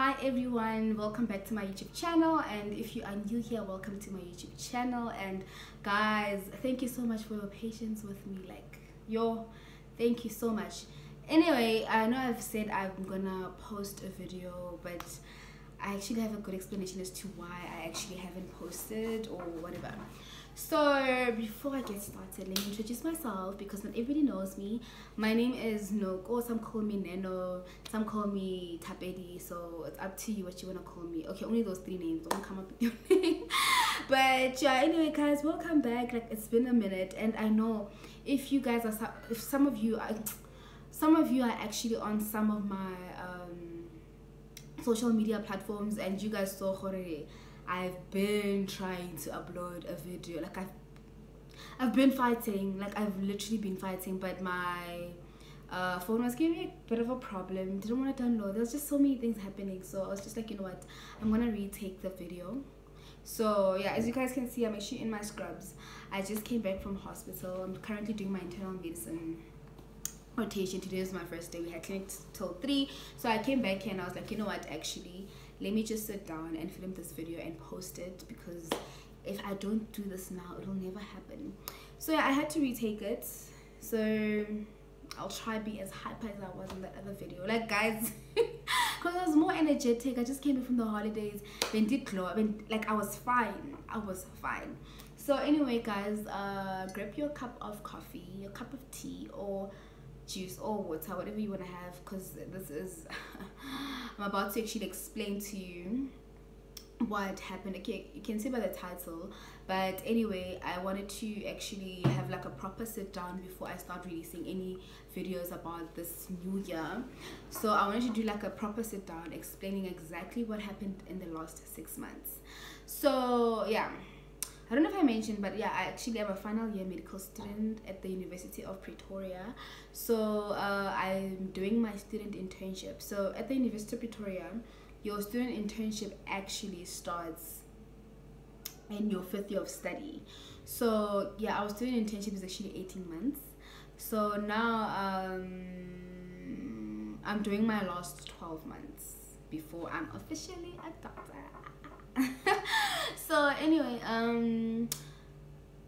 Hi everyone, welcome back to my YouTube channel, and if you are new here, welcome to my YouTube channel. And guys, thank you so much for your patience with me, thank you so much. Anyway, I know I've said I'm gonna post a video, but I actually have a good explanation as to why I actually haven't posted or whatever. So before I get started, let me introduce myself because not everybody knows me. My name is Noko. Some call me Neno, some call me Tapedi, so it's up to you what you want to call me. Okay, only those three names, don't come up with your name. But yeah, anyway guys, welcome back. Like, it's been a minute, and I know if you guys are, if some of you are actually on some of my social media platforms, and you guys saw Jorge, I've been trying to upload a video. Like, I've been fighting, like I've literally been fighting, but my phone was giving me a bit of a problem. Didn't want to download. There's just so many things happening, so I was just like, you know what, I'm gonna retake the video. So yeah, as you guys can see, I'm actually in my scrubs. I just came back from hospital. I'm currently doing my internal medicine rotation. Today is my first day. We had clinic till 3, so I came back here and I was like, you know what, actually let me just sit down and film this video and post it, because if I don't do this now, it'll never happen. So yeah, I had to retake it, so I'll try be as hyper as I was in that other video, like guys. Because I was more energetic. I just came in from the holidays, then did glow. I mean, like, I was fine. So anyway guys, grab your cup of coffee, your cup of tea, or juice or water, whatever you want to have, because this is I'm about to actually explain to you what happened. Okay, you can see by the title, but anyway, I wanted to actually have like a proper sit down before I start releasing any videos about this new year. So I wanted to do like a proper sit down explaining exactly what happened in the last 6 months. So yeah, I don't know if I mentioned, but yeah, I actually am a final year medical student at the University of Pretoria. So I'm doing my student internship. So at the University of Pretoria, your student internship actually starts in your 5th year of study. So yeah, our student internship is actually 18 months. So now I'm doing my last 12 months before I'm officially a doctor. So anyway,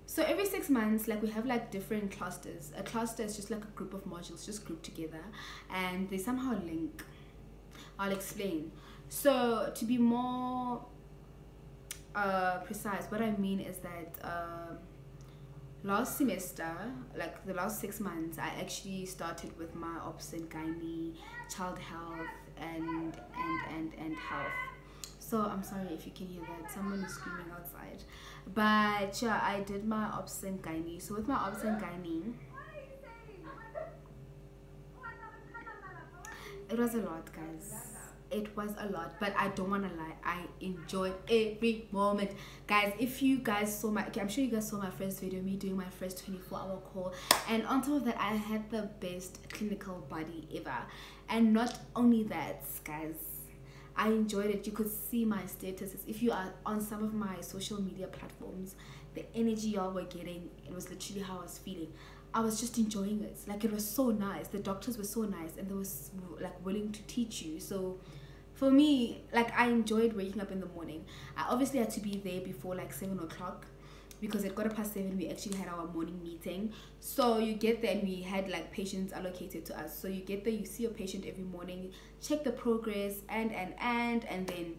so every 6 months, like, we have like different clusters. A cluster is just like a group of modules just grouped together, and they somehow link. I'll explain. So to be more precise, what I mean is that last semester, like the last 6 months, I actually started with my obs and gynae, child health, and health. So I'm sorry if you can hear that, someone is screaming outside. But yeah, I did my obs and gynae. So with my obs and gynae, it was a lot, guys. It was a lot, but I don't want to lie, I enjoyed every moment, guys. If you guys saw my, okay, I'm sure you guys saw my first video, me doing my first 24-hour call, and on top of that, I had the best clinical body ever. And not only that, guys, I enjoyed it. You could see my statuses. If you are on some of my social media platforms, the energy y'all were getting, it was literally how I was feeling. I was just enjoying it. Like, it was so nice. The doctors were so nice, and they was like willing to teach you. So for me, like, I enjoyed waking up in the morning. I obviously had to be there before like 7 o'clock, because at 7:15 we actually had our morning meeting. So you get there, and we had like patients allocated to us. So you get there, you see your patient every morning, check the progress, and then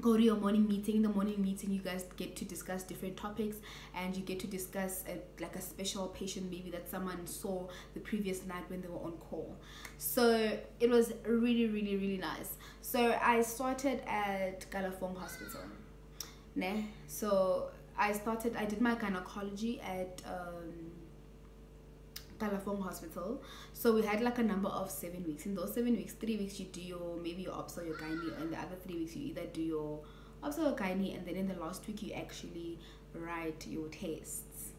go to your morning meeting. In the morning meeting, you guys get to discuss different topics, and you get to discuss like a special patient maybe that someone saw the previous night when they were on call. So it was really nice. So I started at Galafong Hospital. So I did my gynecology at Galafong Hospital. So we had like a number of 7 weeks. In those 7 weeks, 3 weeks you do your obs or your gynae, and the other 3 weeks you either do your obs or your gynae, and then in the last week you actually write your tests.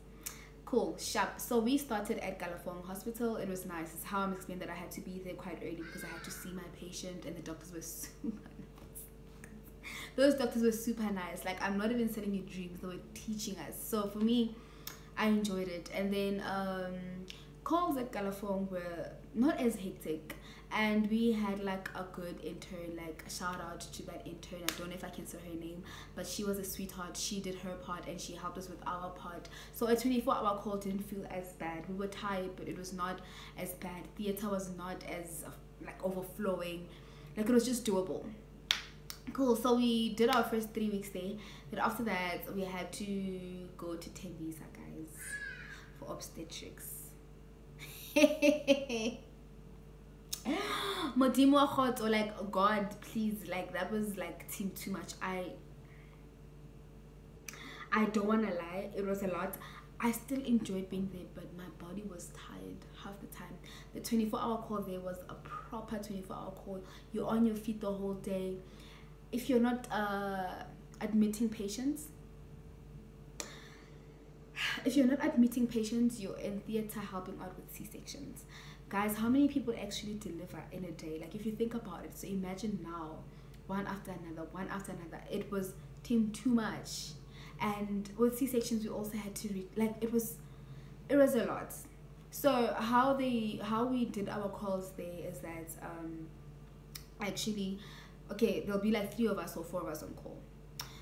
Cool, sharp. So we started at Galafong Hospital. It was nice. It's how I'm explaining that I had to be there quite early, because I had to see my patient, and the doctors were super nice. Those doctors were super nice. Like, I'm not even selling you dreams, they were teaching us. So for me, I enjoyed it. And then calls at Galafong were not as hectic and we had like a good intern. Like, shout out to that intern. I don't know if I can say her name, but she was a sweetheart. She did her part and she helped us with our part. So a 24-hour call didn't feel as bad. We were tired, but it was not as bad. Theater was not as like overflowing. Like, it was just doable. Cool. So we did our first 3 weeks there. Then after that, we had to go to Tembisa, guys, for obstetrics. Modimo hot, or like, God, please, like, that was like team too much. I don't want to lie, it was a lot. I still enjoyed being there, but my body was tired half the time. The 24-hour call there was a proper 24-hour call. You're on your feet the whole day. If you're not admitting patients, you're in theater helping out with C-sections. Guys, how many people actually deliver in a day? Like, if you think about it, so imagine now, one after another. It was too much. And with C-sections, we also had to like, it was a lot. So how we did our calls there is that actually, okay, there'll be like 3 of us or 4 of us on call.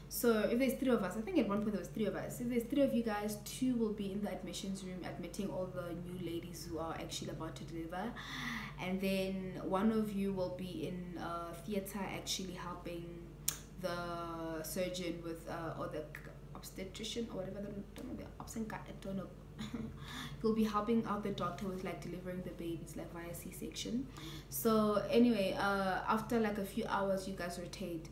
So if there's 3 of us, I think at one point there was 3 of us. If there's 3 of you guys, 2 will be in the admissions room admitting all the new ladies who are actually about to deliver, and then 1 of you will be in theater actually helping the surgeon with or the obstetrician or whatever, I don't know. He'll be helping out the doctor with like delivering the babies like via C-section. So anyway, after like a few hours, you guys rotate.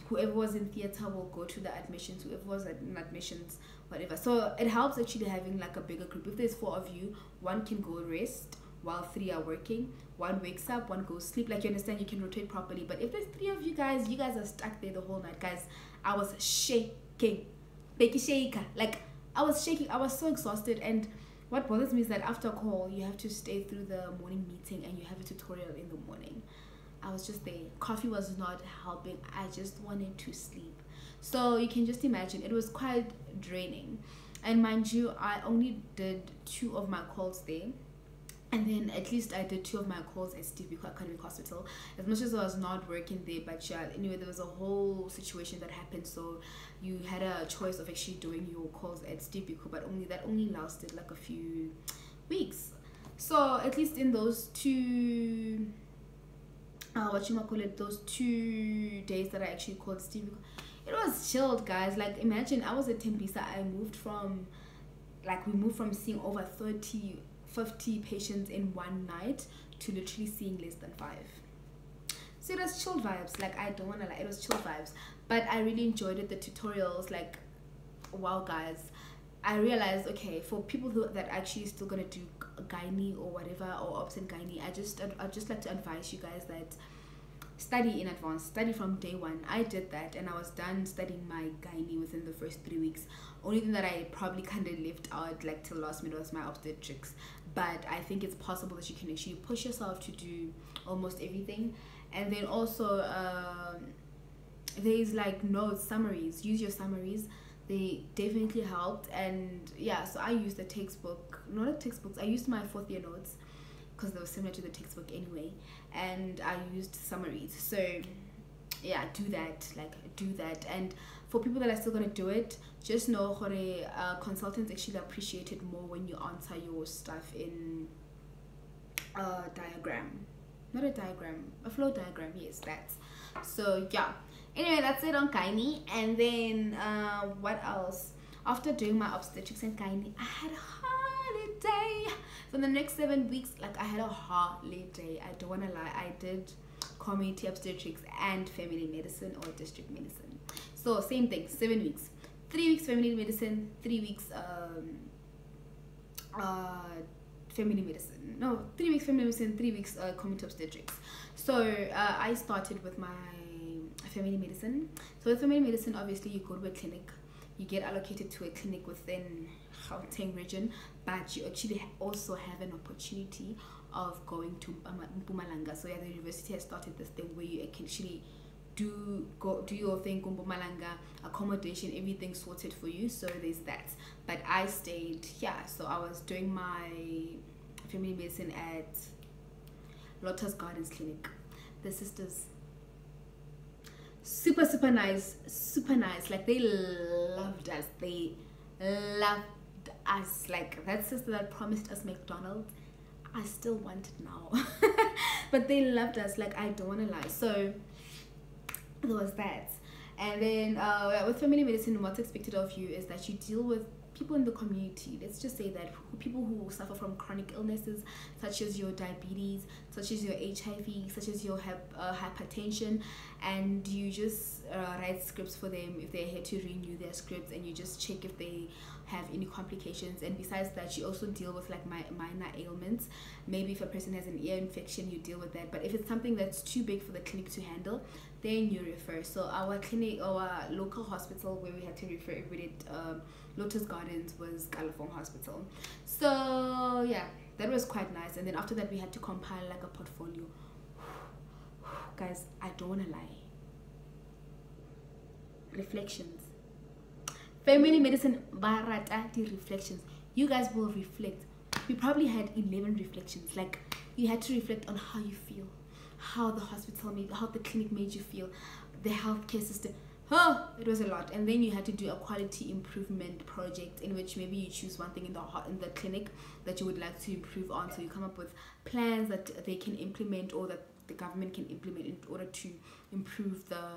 Whoever was in theater will go to the admissions, whoever was in admissions, whatever. So it helps actually having like a bigger group. If there's 4 of you, 1 can go rest while 3 are working, 1 wakes up, 1 goes sleep. Like, you understand, you can rotate properly. But if there's 3 of you guys are stuck there the whole night. Guys, I was shaking, like, I was shaking. I was so exhausted. And what bothers me is that after a call, you have to stay through the morning meeting and you have a tutorial in the morning. I was just there. Coffee was not helping. I just wanted to sleep. So you can just imagine, it was quite draining. And mind you, I only did 2 of my calls there. And then at least I did 2 of my calls at Steve Biko Academic Hospital. As much as I was not working there, but yeah, anyway, there was a whole situation that happened. So you had a choice of actually doing your calls at Steve Biko, but that only lasted like a few weeks. So at least in those 2 those 2 days that I actually called Steve, it was chilled, guys. Like, imagine, I was at Tembisa. We moved from seeing over 50 patients in one night to literally seeing less than 5. So it was chill vibes. Like, I don't want to lie, it was chill vibes. But I really enjoyed it. The tutorials, like, wow, guys. I realized, okay, for people that actually still gonna do gynae or whatever, or obs and gynae, I'd just like to advise you guys that study in advance, study from day 1. I did that, and I was done studying my gynae within the first 3 weeks. Only thing that I probably kind of left out like till last minute was my obstetrics. But I think it's possible that you can actually push yourself to do almost everything. And then also there's like notes, summaries. Use your summaries. They definitely helped. And yeah, so I used the textbook, not a textbooks, I used my 4th year notes because they were similar to the textbook anyway, and I used summaries. So yeah, do that. And for people that are still gonna do it, just know consultants actually appreciate it more when you answer your stuff in a diagram, not a diagram, a flow diagram. Yes, that's so. Yeah, anyway, that's it on gynae. And then what else? After doing my obstetrics and gynae, I had a holiday for the next 7 weeks. Like, I had a holiday. I don't want to lie, I did community obstetrics and family medicine or district medicine. So same thing, 7 weeks. 3 weeks family medicine, 3 weeks family medicine. No, 3 weeks family medicine, 3 weeks community obstetrics. So I started with my family medicine. So with family medicine, obviously you go to a clinic, you get allocated to a clinic within Gauteng region, but you actually also have an opportunity of going to Mpumalanga. So yeah, the university has started this thing where you can actually do your thing, Mpumalanga, accommodation, everything sorted for you. So there's that. But I stayed, yeah, so I was doing my family medicine at Lotus Gardens Clinic. The sisters, super nice, super nice. Like, they loved us. They loved us. Like, that sister that promised us McDonald's, I still want it now. But they loved us, like, I don't want to lie. So there was that. And then with family medicine, what's expected of you is that you deal with people in the community. Let's just say that people who suffer from chronic illnesses, such as your diabetes, such as your HIV, such as your hypertension, and you just write scripts for them if they're here to renew their scripts, and you just check if they have any complications. And besides that, you also deal with like minor ailments. Maybe if a person has an ear infection, you deal with that. But if it's something that's too big for the clinic to handle, then you refer. So our clinic, our local hospital where we had to refer everybody, Lotus Gardens, was Kalafong Hospital. So yeah, that was quite nice. And then after that, we had to compile like a portfolio. Guys, I don't want to lie. Reflections. Family medicine, barata the reflections. You guys will reflect. We probably had 11 reflections. Like, you had to reflect on how you feel, how the hospital made, how the clinic made you feel, the healthcare system. Oh, it was a lot. And then you had to do a quality improvement project in which maybe you choose one thing in the clinic that you would like to improve on. So you come up with plans that they can implement, or that the government can implement in order to improve the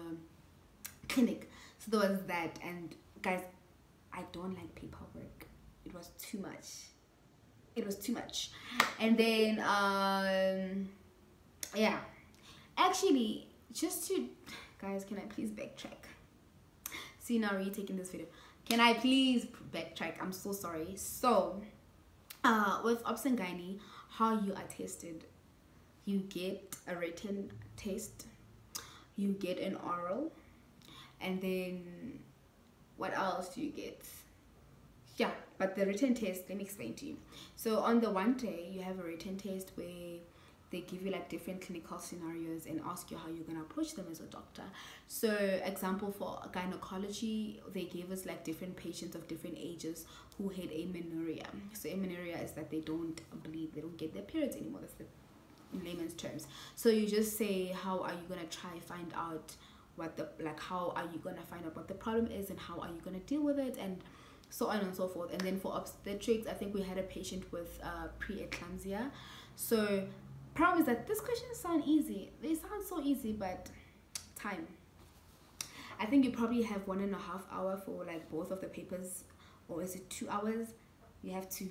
clinic. So there was that. And guys, I don't like paperwork. It was too much. It was too much. And then yeah, actually, just to, guys, can I please backtrack? See, now retaking this video, can I please backtrack? I'm so sorry. So with Obs and Gynae, how you are tested, you get a written test, you get an oral, and then what else do you get? Yeah, but the written test, let me explain to you. So on the one day, you have a written test where they give you like different clinical scenarios and ask you how you're going to approach them as a doctor. So example, for gynecology, they gave us like different patients of different ages who had amenorrhea. So amenorrhea is that they don't bleed, they don't get their periods anymore. That's the, in layman's terms. So you just say, how are you going to try find out what the, like, how are you going to find out what the problem is, and how are you going to deal with it, and so on and so forth. And then for obstetrics, I think we had a patient with preeclampsia. So problem is that these questions sound easy. They sound so easy, but time. I think you probably have 1.5 hours for like both of the papers, or is it 2 hours? You have to,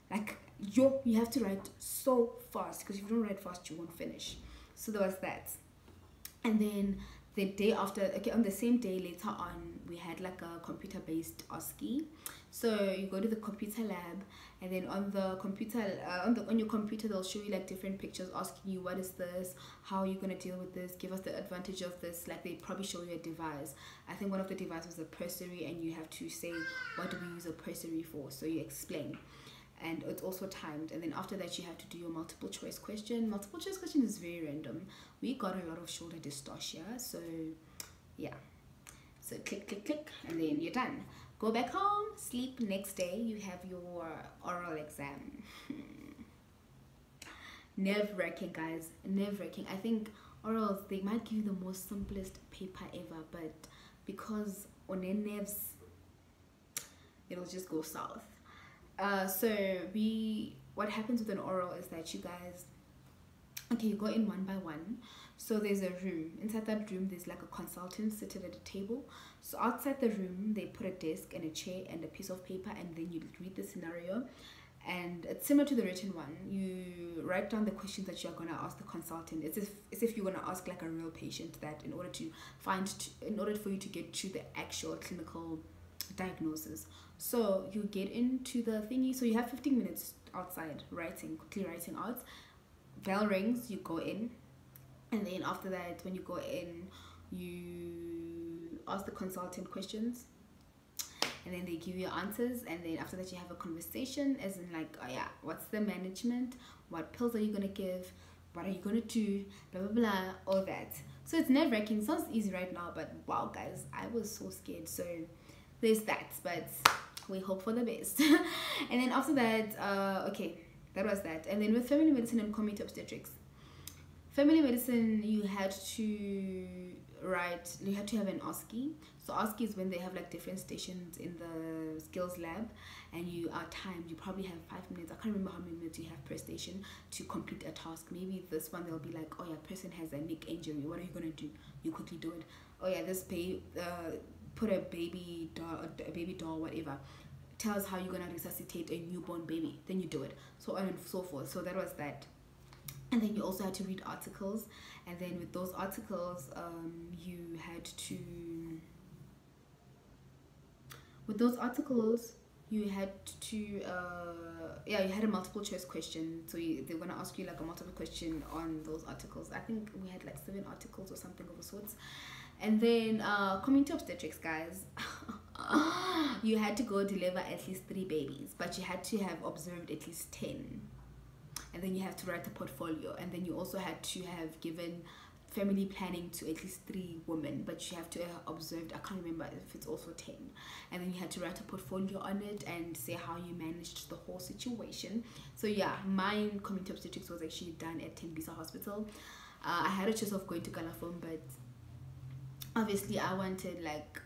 like, you have to write so fast, because if you don't write fast, you won't finish. So there was that. And then the day after, okay, on the same day later on, we had like a computer-based OSCE. So you go to the computer lab, and then on the computer, on your computer, they'll show you like different pictures asking you, what is this, how are you going to deal with this, give us the advantage of this. Like, they probably show you a device. I think one of the devices was a pessary, and you have to say, what do we use a pessary for? So you explain, and it's also timed. And then after that, you have to do your multiple choice question. Multiple choice question is very random. We got a lot of shoulder dystocia, so yeah. So click, click, click, and then you're done. Go back home, sleep. Next day, you have your oral exam. Nerve-wracking, guys. Nerve-wracking. I think orals, they might give you the most simplest paper ever, but because on their nerves, it'll just go south. So what happens with an oral is that you guys, okay, you go in one by one. So there's a room. Inside that room, there's like a consultant sitting at a table. So outside the room, they put a desk and a chair and a piece of paper, and then you read the scenario. And it's similar to the written one. You write down the questions that you're going to ask the consultant. It's as if you're going to ask like a real patient, that in order for you to get to the actual clinical diagnosis. So you get into the thingy. So you have 15 minutes outside quickly writing out. Bell rings, you go in. And then after that, when you go in, you ask the consultant questions, and then they give you answers. And then after that, you have a conversation, as in like, oh yeah, what's the management, what pills are you gonna give, what are you gonna do, blah blah blah, all that. So it's nerve-wracking. Sounds easy right now, but wow, guys, I was so scared. So there's that, but we hope for the best. And then after that, okay, that was that. And then with family medicine and community obstetrics, family medicine, you had to have an OSCE. So OSCE is when they have like different stations in the skills lab, and you are timed. You probably have 5 minutes. I can't remember how many minutes you have per station to complete a task. Maybe this one they'll be like, oh yeah, person has a neck injury. What are you gonna do? You quickly do it. Oh yeah, this put a baby doll, whatever. Tells how you're gonna resuscitate a newborn baby. Then you do it. So on and so forth. So that was that. And then you also had to read articles, and then with those articles, you had to. With those articles, you had to. You had a multiple choice question. So they're gonna ask you like a multiple question on those articles. I think we had like 7 articles or something of the sorts. And then community obstetrics, guys. You had to go deliver at least 3 babies, but you had to have observed at least 10. And then you have to write a portfolio, and then you also had to have given family planning to at least 3 women, but you have to have observed, I can't remember if it's also 10. And then you had to write a portfolio on it and say how you managed the whole situation. So yeah, my community obstetrics was actually done at Tembisa Hospital. I had a choice of going to Kalafon, but obviously I wanted like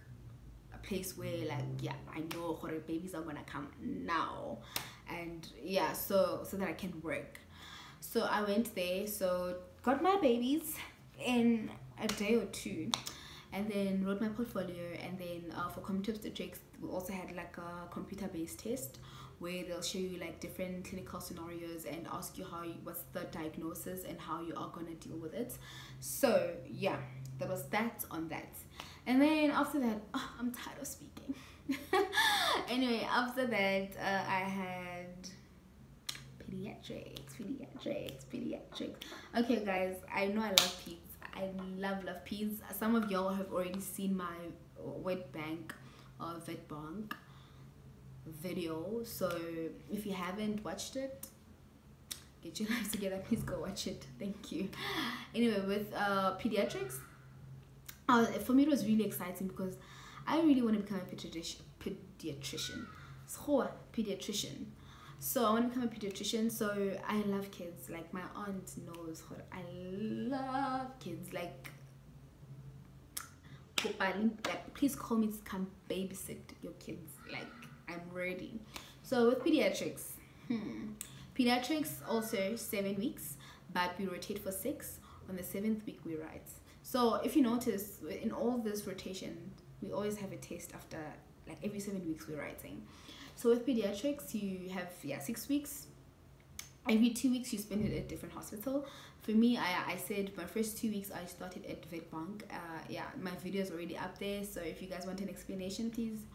a place where like, yeah, I know babies are gonna come now, and yeah, so that I can work. So I went there, so got my babies in a day or 2, and then wrote my portfolio. And then for community obstetrics, we also had like a computer-based test where they'll show you like different clinical scenarios and ask you what's the diagnosis and how you are gonna deal with it. So yeah, that was that on that. And then after that, I'm tired of speaking. Anyway, after that, I had pediatrics. Okay guys, I know I love peds. I love peds. Some of y'all have already seen my vet bank video, so if you haven't watched it, get your life together, please go watch it. Thank you. Anyway, with pediatrics, for me it was really exciting because I really want to become a pediatrician. So I want to become a pediatrician. So I love kids. Like my aunt knows I love kids. Like please call me to come babysit your kids. Like I'm ready. So with pediatrics, pediatrics also 7 weeks, but we rotate for 6. On the 7th week we write. So if you notice, in all this rotation, we always have a test after, like every 7 weeks we're writing. So with pediatrics, you have 6 weeks. Every 2 weeks you spend it at a different hospital. For me, I said my first 2 weeks I started at Vetbank. My video is already up there, so if you guys want an explanation, please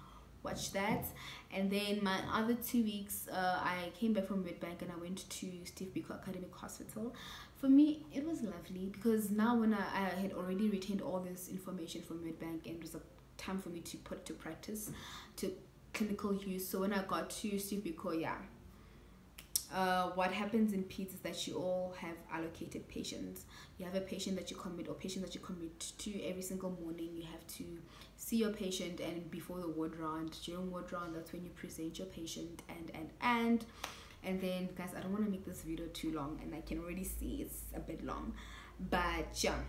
watch that. And then my other 2 weeks, I came back from Vetbank and I went to Steve Biko Academic Hospital. For me, it was lovely because now when I had already retained all this information from Vetbank, and it was a time for me to put to practice, to clinical use. So when I got to Steve Biko, what happens in peds is that you all have allocated patients. You have a patient that you commit, or patient that you commit to every single morning. You have to see your patient, and before the ward round, during ward round, that's when you present your patient, and then guys, I don't want to make this video too long, and I can already see it's a bit long, but yeah,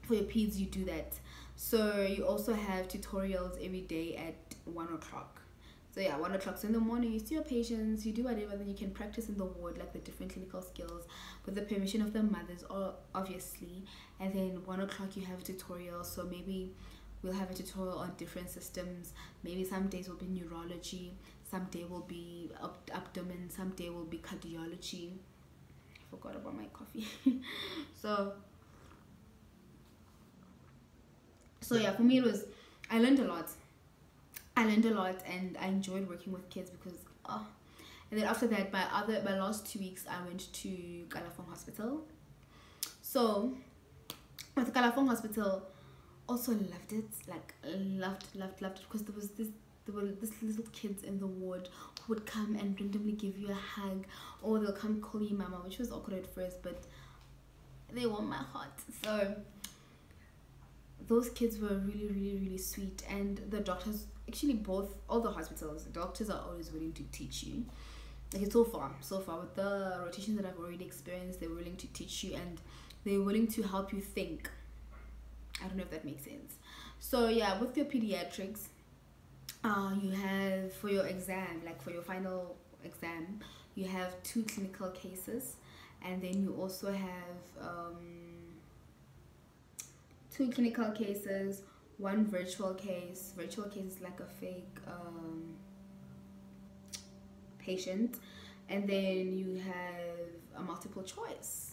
for your peds you do that. So you also have tutorials every day at 1 o'clock. So yeah, 1 o'clock. So in the morning you see your patients, you do whatever, then you can practice in the ward, like the different clinical skills with the permission of the mothers, obviously. And then 1 o'clock you have tutorials. So maybe we'll have a tutorial on different systems. Maybe some days will be neurology, some day will be abdomen, some day will be cardiology. I forgot about my coffee. so yeah, for me it was, I learned a lot, and I enjoyed working with kids because and then after that, my last 2 weeks I went to Kalafong Hospital. So with Kalafong Hospital, also loved it, like loved it, because there were these little kids in the ward who would come and randomly give you a hug, or they'll come call you mama, which was awkward at first, but they warmed my heart. So those kids were really sweet, and the doctors, actually all the hospitals, doctors are always willing to teach you. Like so far with the rotations that I've already experienced, they're willing to teach you, and they're willing to help you think. I don't know if that makes sense. So yeah, with your pediatrics, you have, for your exam, like for your final exam, you have 2 clinical cases, and then you also have 2 clinical cases, 1 virtual case. Virtual case is like a fake patient, and then you have a multiple choice.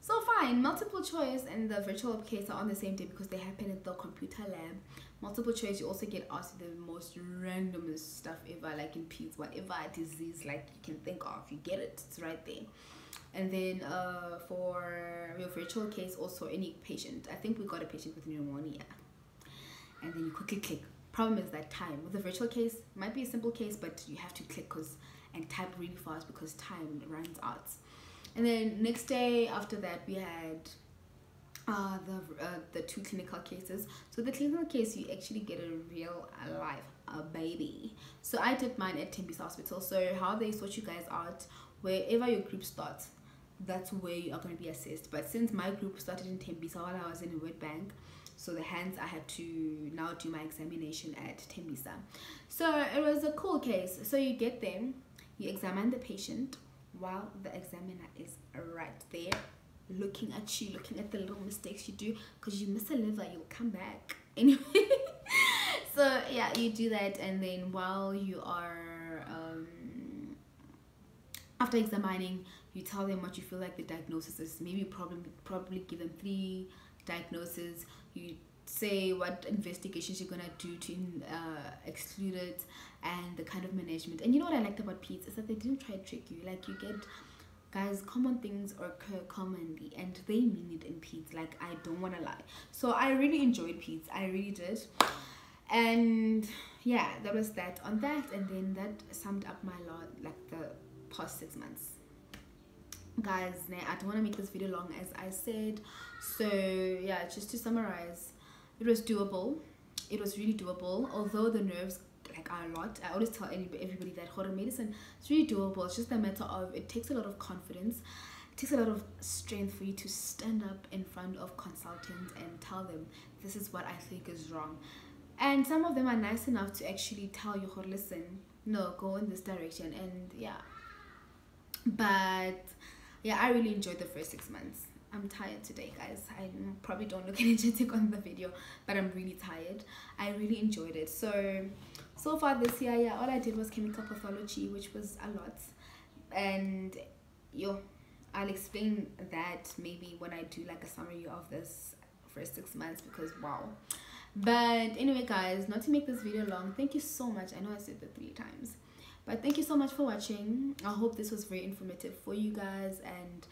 So fine, multiple choice and the virtual case are on the same day because they happen at the computer lab. Multiple choice, you also get asked the most randomest stuff ever, like in peds, whatever disease like you can think of, you get it, it's right there. And then for your virtual case, also any patient. I think we got a patient with pneumonia, and then you quickly click. Problem is that time with the virtual case might be a simple case, but you have to click and type really fast because time runs out. And then next day after that, we had the 2 clinical cases. So the clinical case, you actually get a real life baby. So I did mine at Tembisa Hospital. So how they sort you guys out, wherever your group starts, that's where you are going to be assessed. But since my group started in Tembisa while I was in a wet bank, so the hands, I had to now do my examination at Tembisa. So it was a cool case. So you get them, you examine the patient while the examiner is right there looking at you, looking at the little mistakes you do, because you miss a liver, you'll come back anyway. So yeah, you do that, and then while you are after examining, you tell them what you feel like the diagnosis is. Maybe probably give them 3 diagnoses. You say what investigations you're gonna do to exclude it, and the kind of management. And you know what I liked about peds is that they didn't try to trick you. Like, you get, guys, common things occur commonly, and they mean it in peds. Like, I don't want to lie. So I really enjoyed peds, I really did. And yeah, that was that on that. And then that summed up my the past 6 months, guys. Now I don't want to make this video long, as I said. So yeah, just to summarize, it was doable. It was really doable, although the nerves are a lot. I always tell everybody that horror medicine is really doable. It's just a matter of, it takes a lot of confidence, it takes a lot of strength for you to stand up in front of consultants and tell them, this is what I think is wrong. And some of them are nice enough to actually tell you, listen, no, go in this direction. And yeah, but yeah, I really enjoyed the first 6 months. I'm tired today, guys. I probably don't look energetic on the video, but I'm really tired. I really enjoyed it. So far this year, yeah, all I did was chemical pathology, which was a lot. And I'll explain that maybe when I do like a summary of this first 6 months, because wow. But anyway, guys, not to make this video long, thank you so much. I know I said that 3 times, but thank you so much for watching. I hope this was very informative for you guys. And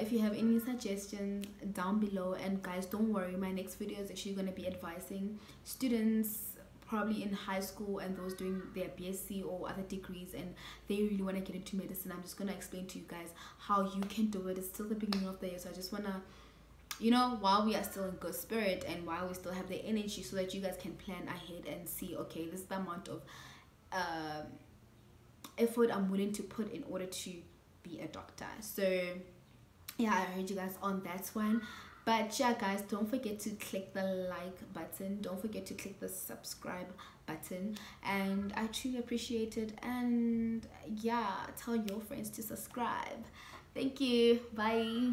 if you have any suggestions, down below. And guys, don't worry, my next video is actually going to be advising students probably in high school and those doing their BSc or other degrees, and they really want to get into medicine. I'm just going to explain to you guys how you can do it. It's still the beginning of the year, so I just want to, while we are still in good spirit and while we still have the energy, so that you guys can plan ahead and see, okay, this is the amount of effort I'm willing to put in order to be a doctor. So yeah, I heard you guys on that one. But yeah, guys, don't forget to click the like button, don't forget to click the subscribe button, and I truly appreciate it. And yeah, tell your friends to subscribe. Thank you, bye.